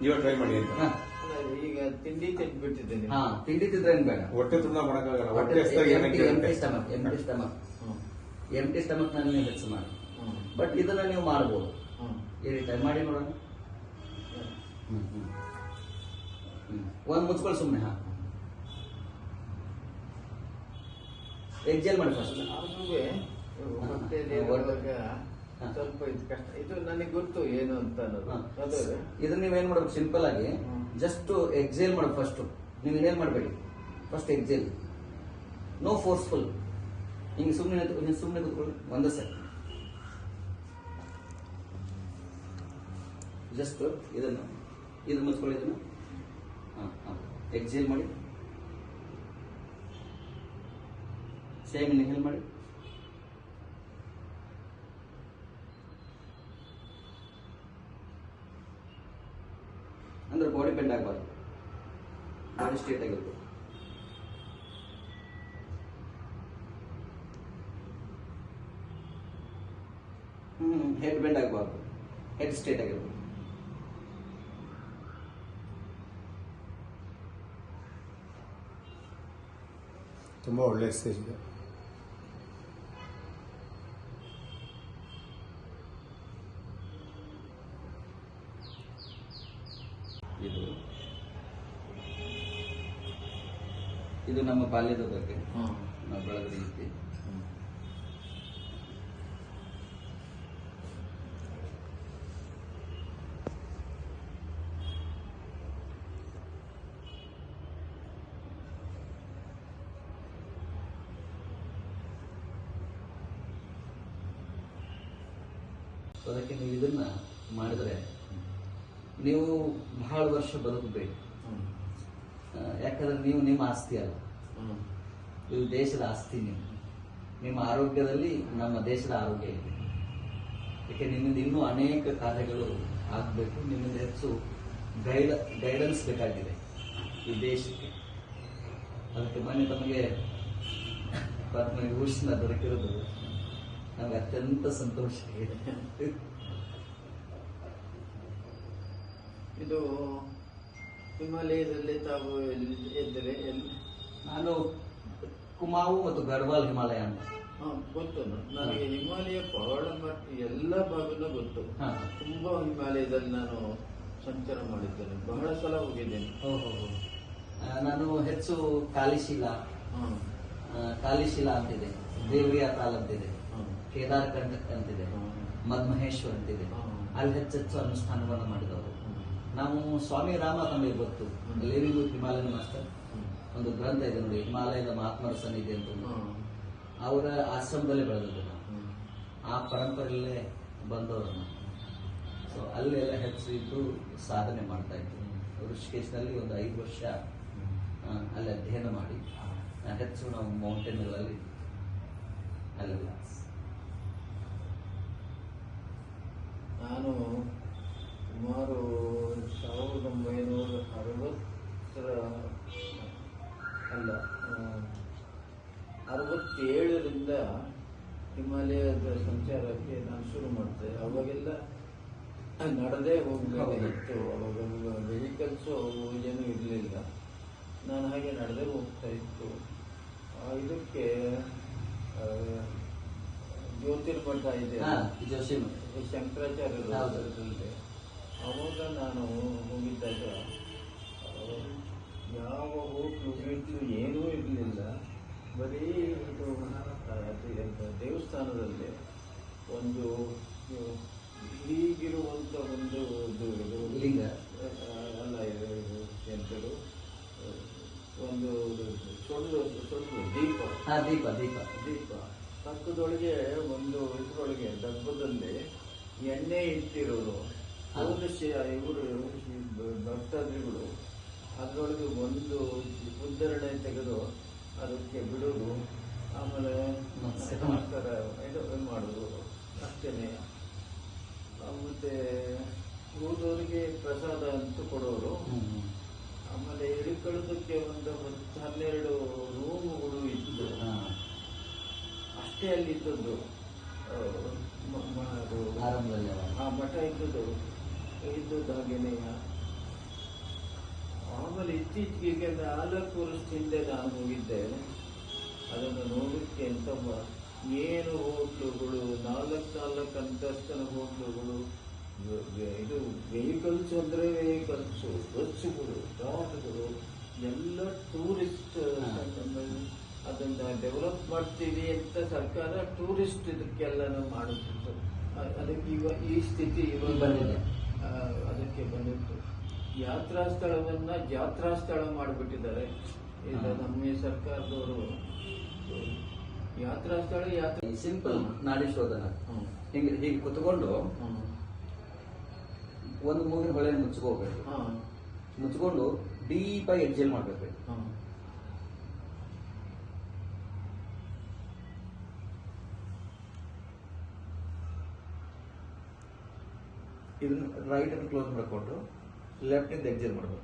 ನೀವೇ ಟ್ರೈ ಮಾಡಿ ಅಂತ. ಈಗ ತಿಂಡಿ ತಿಂದ್ಬಿಟ್ಟಿದ್ದೀನಿ. ತಿಂಡಿ ತಿಂದ್ರೆ ಏನ್ ಬೇಡ, ಹೊಟ್ಟೆ ತುಂಬ ಮಾಡಕ್ಕಾಗಲ್ಲ. ಹೊಟ್ಟೆ ಎಂಟಿ ಸ್ಟಮಕ್ ನಲ್ಲಿ ನೀವು ಹೆಚ್ಚು ಮಾಡಿ. ಬಟ್ ಇದನ್ನ ನೀವು ಮಾಡ್ಬೋದು ಈ ರೀತಿ ಮಾಡಿ ನೋಡೋಣ. ಒಂದ್ ಮುಚ್ಕೊಳ್ಳಿ ಸುಮ್ಮನೆ. ಎಕ್ಸೇಲ್ ಮಾಡಿ ಫಸ್ಟ್. ಸ್ವಲ್ಪ ಇದು ಕಷ್ಟ. ಇದು ನನಗೆ ಗೊತ್ತು ಏನು ಅಂತ ಅನ್ನೋದು. ಇದನ್ನ ನೀವೇನ್ ಮಾಡ್ಬೇಕು, ಸಿಂಪಲ್ ಆಗಿ ಜಸ್ಟ್ ಎಕ್ಸೇಲ್ ಮಾಡಿ ಫಸ್ಟ್. ನೀವು ಇನ್ನೇನ್ ಮಾಡಬೇಡಿ, ಫಸ್ಟ್ ಎಕ್ಸೇಲ್, ನೋ ಫೋರ್ಸ್ಫುಲ್. ಹಿಂಗೆ ಸುಮ್ಮನೆ ಕೂತ್ಕೊಳ್ಳಿ ಒಂದೇ ಸೆಕೆಂಡ್. ಜಸ್ಟ್ ಇದನ್ನ ಮುಚ್ಕೊಳ್ಳಿ. ಇದನ್ನು ಎಕ್ಸೇಲ್ ಮಾಡಿ, ಸೇಮ್ ಇನ್ಹೇಲ್ ಮಾಡಿ. ಅಂದ್ರೆ ಬಾಡಿ ಬೆಂಡ್ ಆಗಬಾರ್ದು, ಬಾಡಿ ಸ್ಟ್ರೇಟ್ ಆಗಿರ್ಬೇಕು. ಹೆಡ್ ಬೆಂಡ್ ಆಗಬಾರ್ದು, ಹೆಡ್ ಸ್ಟ್ರೇಟ್ ಆಗಿರ್ಬೇಕು. ತುಂಬಾ ಒಳ್ಳೆ ಎಕ್ಸರ್ಸೈಜ್ ಇದೆ. ಇದು ನಮ್ಮ ಬಾಲ್ಯದ ಬಗ್ಗೆ ನಾವು ಬೆಳೆದ ರೀತಿ. ಅದಕ್ಕೆ ನೀವು ಇದನ್ನ ಮಾಡಿದ್ರೆ ನೀವು ಬಹಳ ವರ್ಷ ಬದುಕಬೇಕು. ಯಾಕಂದ್ರೆ ನೀವು ನಿಮ್ಮ ಆಸ್ತಿ ಅಲ್ಲ, ಇದು ದೇಶದ ಆಸ್ತಿ. ನಿಮ್ಮ ಆರೋಗ್ಯದಲ್ಲಿ ನಮ್ಮ ದೇಶದ ಆರೋಗ್ಯ ಇದೆ. ಯಾಕೆ ನಿಮ್ಮಿಂದ ಇನ್ನೂ ಅನೇಕ ಕಾರ್ಯಗಳು ಆಗಬೇಕು. ನಿಮ್ಮಿಂದ ಹೆಚ್ಚು ಗೈಡೆನ್ಸ್ ಬೇಕಾಗಿದೆ ಈ ದೇಶಕ್ಕೆ. ಅದಕ್ಕೆ ಮೊನ್ನೆ ತಮಗೆ ಪದ್ಮವಿಭೂಷಣ ದೊರಕಿರೋದು ನಮ್ಗೆ ಅತ್ಯಂತ ಸಂತೋಷ ಇದೆ. ಇದು ಹಿಮಾಲಯದಲ್ಲಿ ತಾವು ಇದ್ದರೆ ನಾನು ಕುಮಾವು ಮತ್ತು ಗಢವಾಲ್ ಹಿಮಾಲಯ ಅಂತ ಗೊತ್ತು. ನನಗೆ ಹಿಮಾಲಯ ಬಹಳ ಎಲ್ಲ ಭಾಗನೂ ಗೊತ್ತು. ತುಂಬಾ ಹಿಮಾಲಯದಲ್ಲಿ ನಾನು ಸಂಚಾರ ಮಾಡಿದ್ದೇನೆ, ಬಹಳ ಸಲ ಹೋಗಿದ್ದೇನೆ. ನಾನು ಹೆಚ್ಚು ಕಾಲಿಶಿಲಾ ಅಂತಿದೆ, ದೇವ್ರಿಯಾ ತಾಲ್ ಅಂತಿದೆ, ಕೇದಾರ್ ಕಂಟಕ್ ಅಂತಿದೆ, ಮದ್ಮಹೇಶ್ವರ್ ಅಂತಿದೆ. ಅಲ್ಲಿ ಹೆಚ್ಚೆಚ್ಚು ಅನುಷ್ಠಾನವನ್ನು ಮಾಡಿದವರು ನಾವು. ಸ್ವಾಮಿ ರಾಮ ತಮಗೆ ಗೊತ್ತು, ಲಿವಿಂಗ್ ವಿತ್ ಹಿಮಾಲಯನ್ ಮಾಸ್ಟರ್ ಒಂದು ಗ್ರಂಥ ಇದೆ ನೋಡಿ, ಹಿಮಾಲಯದ ಮಹಾತ್ಮರ ಸನ್ನಿಧಿ ಅಂತ. ಅವರ ಆಶ್ರಮದಲ್ಲೇ ಬೆಳೆದದ್ದು ನಾವು, ಆ ಪರಂಪರೆಯಲ್ಲೇ ಬಂದವರು ನಾವು. ಸೊ ಅಲ್ಲೆಲ್ಲ ಹೆಚ್ಚು ಇದ್ದು ಸಾಧನೆ ಮಾಡ್ತಾ ಇದ್ವಿ. ಋಷಿಕೇಶ್ನಲ್ಲಿ ಒಂದು 5 ವರ್ಷ ಅಲ್ಲಿ ಅಧ್ಯಯನ ಮಾಡಿ ಹೆಚ್ಚು ನಾವು ಮೌಂಟೇನ್ಗಳಲ್ಲಿ ಅಲ್ಲೆಲ್ಲ. ನಾನು ಸುಮಾರು 1967ರಿಂದ ಹಿಮಾಲಯದ ಸಂಚಾರಕ್ಕೆ ನಾನು ಶುರು ಮಾಡಿದೆ. ಅವಾಗೆಲ್ಲ ನಡೆದೇ ಹೋಗಬೇಕಾಗಿತ್ತು. ಅವಾಗ ವೆಹಿಕಲ್ಸು ಏನೂ ಇರಲಿಲ್ಲ. ನಾನು ಹಾಗೆ ನಡೆದೇ ಹೋಗ್ತಾ ಇತ್ತು. ಇದಕ್ಕೆ ಜ್ಯೋತಿರ್ಮಠ ಇದೆ, ಶಂಕರಾಚಾರ್ಯರು. ಅವಾಗ ನಾನು ಹೋಗಿದ್ದಾಗ ಯಾವ ಹೋಟ್ಲು ಗೀಟ್ಲು ಏನೂ ಇರಲಿಲ್ಲ. ಬರೀ ಇದು ದೇವಸ್ಥಾನದಲ್ಲಿ ಒಂದು ಹೀಗಿರುವಂಥ ಒಂದು ಲಿಂಗ ಅಲ್ಲ, ಎಂಥದ್ದು ಒಂದು ಸೊಳ್ಳು ದೀಪ ಪಕ್ಕದೊಳಗೆ ಒಂದು ಇದ್ರೊಳಗೆ ಡಬ್ಬದಲ್ಲಿ ಎಣ್ಣೆ ಇಟ್ಟಿರೋರು ಇವರು ಭಕ್ತಾದಿಗಳು ಅದರೊಳಗೆ ಒಂದು ಉದ್ಧರಣೆ ತೆಗೆದು ಅದಕ್ಕೆ ಬಿಡೋದು, ಆಮೇಲೆ ನಮಸ್ಕಾರ ಮಾಡೋದು ಅಷ್ಟೇನೆ. ಮತ್ತೆ ಹೋದವರಿಗೆ ಪ್ರಸಾದ ಅಂತೂ ಕೊಡೋರು. ಆಮೇಲೆ ಇಳಿಕೊಳ್ಳೋದಕ್ಕೆ ಒಂದು 12 ರೂಮುಗಳು ಇದ್ದು ಅಷ್ಟೇ ಅಲ್ಲಿ ಇದ್ದದ್ದು. ಮಠ ಇದ್ದದ್ದು ಹಾಗೇನೆ ಆಮೇಲೆ ಇತ್ತೀಚೆಗೆ ಈಗ 4 ವರ್ಷದ ಹಿಂದೆ ನಾನು ಹೋಗಿದ್ದೆ. ಅದನ್ನು ನೋಡಲಿಕ್ಕೆ ಎಂತ ಏನು ಹೋಟ್ಲುಗಳು, 4 ಅಂತಸ್ತಿನ ಹೋಟ್ಲುಗಳು, ಇದು ವೆಹಿಕಲ್ಸ್ ಅಂದರೆ ವೆಹಿಕಲ್ಸು, ಬಸ್ಸುಗಳು, ಕಾರ್ಗಳು, ಎಲ್ಲ ಟೂರಿಸ್ಟ್. ಅದನ್ನ ಡೆವಲಪ್ ಮಾಡ್ತೀವಿ ಅಂತ ಸರ್ಕಾರ ಟೂರಿಸ್ಟ್ ಇದಕ್ಕೆಲ್ಲನೂ ಮಾಡುತ್ತಿತ್ತು. ಅದಕ್ಕೆ ಈ ಸ್ಥಿತಿ ಇವಾಗ ಬಂದಿದೆ. ಅದಕ್ಕೆ ಬಂದಿತ್ತು. ಯಾತ್ರಾ ಸ್ಥಳವನ್ನ ಜಾತ್ರಾ ಸ್ಥಳ ಮಾಡಿಬಿಟ್ಟಿದ್ದಾರೆ ಈಗ ನಮ್ಮ ಈ ಸರ್ಕಾರದವರು. ಯಾತ್ರಾ ಸ್ಥಳ ಸಿಂಪಲ್ ನಾಡಿ ಶೋಧನ. ಹೀಗೆ ಕುತ್ಕೊಂಡು ಒಂದು ಮೂಗಿನ ಹೊಳೆ ಮುಚ್ಕೋಬೇಕು. ಮುಚ್ಕೊಂಡು ಡೀಪ್ ಆಗಿ ಎಕ್ಸೇಲ್ ಮಾಡ್ಬೇಕು. ಇದನ್ನ ರೈಟ್ ಅನ್ನು ಕ್ಲೋಸ್ ಮಾಡಿಕೊಂಡು ಲೆಫ್ಟ್ ಇಂದ ಎಕ್ಸೇಲ್ ಮಾಡಬೇಕು.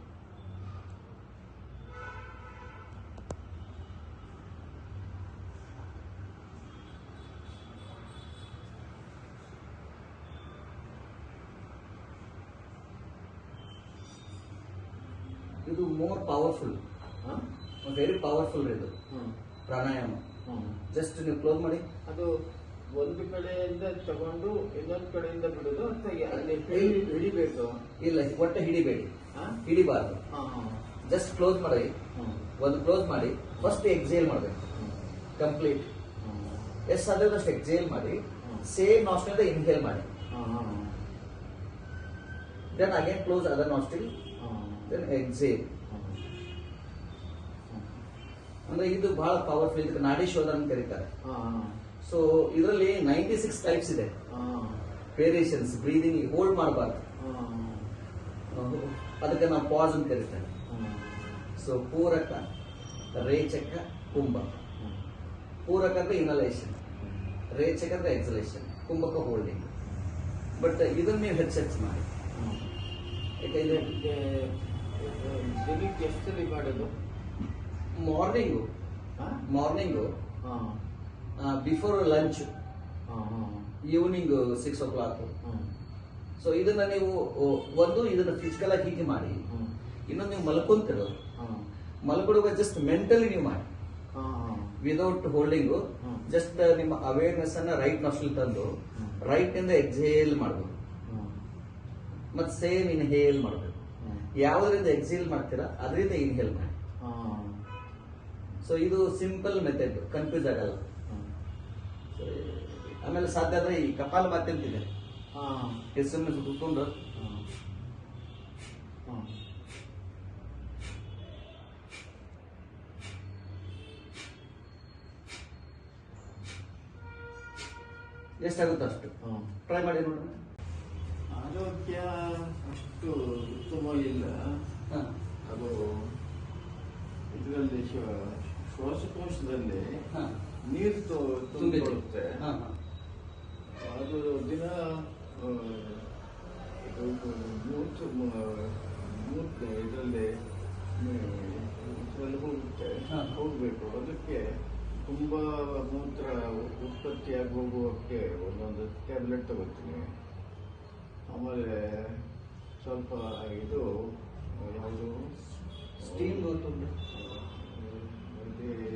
ಇದು ಮೋರ್ ಪವರ್ಫುಲ್, ವೆರಿ ಪವರ್ಫುಲ್ ಇದು ಪ್ರಾಣಾಯಾಮ. ಜಸ್ಟ್ ನೀವು ಕ್ಲೋಸ್ ಮಾಡಿ. ಅದು ಒಂದು ಕಡೆಯಿಂದ ತಗೊಂಡು ಇನ್ನೊಂದು ಕಡೆಯಿಂದ ಬಿಡುದು ಅಥವಾ ಅಲ್ಲಿ ಹಿಡಿಬೇಕು? ಇಲ್ಲ, ಒಟ್ಟೆ ಹಿಡಿಬೇಡಿ, ಹಿಡಿಬಾರ್ದು. ಜಸ್ಟ್ ಕ್ಲೋಸ್ ಮಾಡಿ. ಒಂದು ಕ್ಲೋಸ್ ಮಾಡಿ ಫಸ್ಟ್ ಎಕ್ಸೇಲ್ ಮಾಡಬೇಕು ಕಂಪ್ಲೀಟ್. ಎಷ್ಟು ಸಾಧ್ಯ ಅಷ್ಟು ಎಕ್ಸೇಲ್ ಮಾಡಿ. ಸೇಮ್ ನಾಸ್ಟ್ರಿಲ್ ಇನ್ಹೇಲ್ ಮಾಡಿ. Then again close other nostril, then exhale. ಅಂದ್ರೆ ಇದು ಬಹಳ ಪವರ್ಫುಲ್. ಇದಕ್ಕೆ ನಾಡಿ ಶೋಧನ ಅಂತ ಕರೀತಾರೆ. ಸೊ ಇದರಲ್ಲಿ 96 ಟೈಪ್ಸ್ ಇದೆ ವೇರಿಯೇಷನ್ಸ್. ಬ್ರೀದಿಂಗ್ ಹೋಲ್ಡ್ ಮಾಡಬಾರ್ದು, ಅದಕ್ಕೆ ನಾವು ಪಾಸ್ ಅಂತ ಕರೀತಾರೆ. ಸೊ ಪೂರಕ, ರೇಚಕ, ಕುಂಭಕ. ಪೂರಕ ಅಂದ್ರೆ ಇನಲೇಷನ್, ರೇಚಕ ಅಂದ್ರೆ ಎಕ್ಸಲೇಷನ್, ಕುಂಭಕ ಹೋಲ್ಡಿಂಗ್. ಬಟ್ ಇದನ್ನ ನೀವು ಹೆಚ್ಚು ಮಾಡಿ. ಯಾಕಂದ್ರೆ ದಿನಕ್ಕೆ ಎಷ್ಟು ಸರಿ ಮಾಡೋದು? Morning before lunch, evening 6 o'clock. So ಇದನ್ನ ನೀವು ಇದನ್ನ ಫಿಸಿಕಲ್ ಆಗಿ ಹೀಗೆ ಮಾಡಿ. ಇನ್ನೊಂದು ನೀವು ಮಲ್ಕೊಂತಿರೋ, ಮಲ್ಕೊಡುವಾಗ ಜಸ್ಟ್ ಮೆಂಟಲಿ ನೀವು ಮಾಡಿ, ವಿದೌಟ್ ಹೋಲ್ಡಿಂಗು. ಜಸ್ಟ್ ನಿಮ್ಮ ಅವೇರ್ನೆಸ್ ಅನ್ನ ರೈಟ್ ನಾಸ್ಟ್ರಿಲ್ ತಂದು ರೈಟ್ ಇಂದ ಎಕ್ಸೇಲ್ ಮಾಡಬೇಕು. ಮತ್ತೆ ಸೇಮ್ ಇನ್ಹೇಲ್ ಮಾಡಬೇಕು. ಯಾವುದರಿಂದ ಎಕ್ಸೇಲ್ ಮಾಡ್ತೀರಾ ಅದರಿಂದ ಇನ್ಹೇಲ್ ಮಾಡಿ. ಸೊ ಇದು ಸಿಂಪಲ್ ಮೆಥಡ್, ಕನ್ಫ್ಯೂಸ್ ಆಗಲ್ಲ. ಆಮೇಲೆ ಸಾಧ್ಯ ಆದ್ರೆ ಈ ಕಪಾಲ ಭಾತಿ ಅಂತಿದೆ, ಸುಮ್ಮನೆ ಕೂತ್ಕೊಂಡು ಎಷ್ಟಾಗುತ್ತೋ ಅಷ್ಟು ಟ್ರೈ ಮಾಡಿ ನೋಡೋಣ. ಆರೋಗ್ಯ ಅಷ್ಟು ಉತ್ತಮ ಇಲ್ಲ. ಅದು ಇದರಲ್ಲಿ ಶ್ವಾಸಕೋಶದಲ್ಲಿ ನೀರು ತುಂಬಿಕೊಳ್ಳುತ್ತೆ. ಅದು ದಿನ ಇದರಲ್ಲಿ ಹೋಗ್ಬೇಕು. ಅದಕ್ಕೆ ತುಂಬಾ ಮೂತ್ರ ಉತ್ಪತ್ತಿಯಾಗಿ ಹೋಗುವಕ್ಕೆ ಒಂದೊಂದು ಟ್ಯಾಬ್ಲೆಟ್ ತಗೋತೀನಿ. ಆಮೇಲೆ ಸ್ವಲ್ಪ ಇದು ಯಾವುದು ಸ್ಟೀಮ್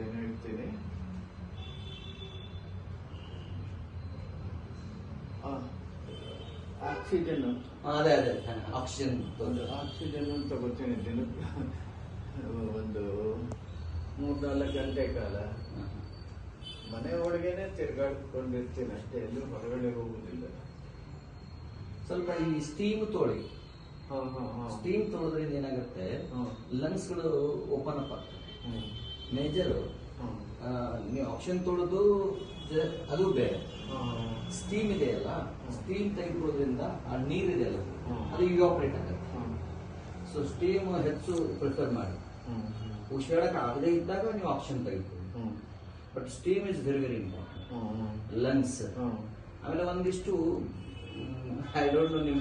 ಏನು ಹೇಳ್ತೀನಿ, ಆಕ್ಸಿಜನ್. ಅದೇ ಆಕ್ಸಿಜನ್ ತಗೋತೀನಿ ದಿನಕ್ಕೆ ಒಂದು 3-4 ಗಂಟೆ ಕಾಲ. ಮನೆ ಒಳಗೇನೆ ತಿರ್ಗಾಡ್ಕೊಂಡಿರ್ತೀನಿ ಅಷ್ಟೇ, ಎಲ್ಲೂ ಹೊರಗಡೆ ಹೋಗುದಿಲ್ಲ. ಸ್ವಲ್ಪ ಈ ಸ್ಟೀಮ್ ತೊಳಿ. ಸ್ಟೀಮ್ ತೊಳೆದ್ರಿಂದ ಏನಾಗುತ್ತೆ, ಲಂಗ್ಸ್ ಗಳು ಓಪನ್ ಅಪ್ ಆಗ್ತದೆ. ಮೇಜರ್ ನೀವು ಆಪ್ಷನ್ ತೊಳೆದು ಅದು ಬೇರೆ. ಸ್ಟೀಮ್ ಇದೆಯಲ್ಲ, ಸ್ಟೀಮ್ ತೆಗೆದುಕೊಳ್ಳೋದ್ರಿಂದ ಆ ನೀರಿದೆಯಲ್ಲ ಅದು ಇವಾಪರೇಟ್ ಆಗುತ್ತೆ. ಸೊ ಸ್ಟೀಮ್ ಹೆಚ್ಚು ಪ್ರಿಫರ್ ಮಾಡಿ. ಉಸಿರಾಡಕ್ಕೆ ಆಗದೇ ಇದ್ದಾಗ ನೀವು ಆಪ್ಷನ್ ತೆಗೆದುಕೊಳ್ಳಿ. But steam is very very important. Lungs ಆಮೇಲೆ ಒಂದಿಷ್ಟು ಐ ಡೋಂಟ್ ನೋ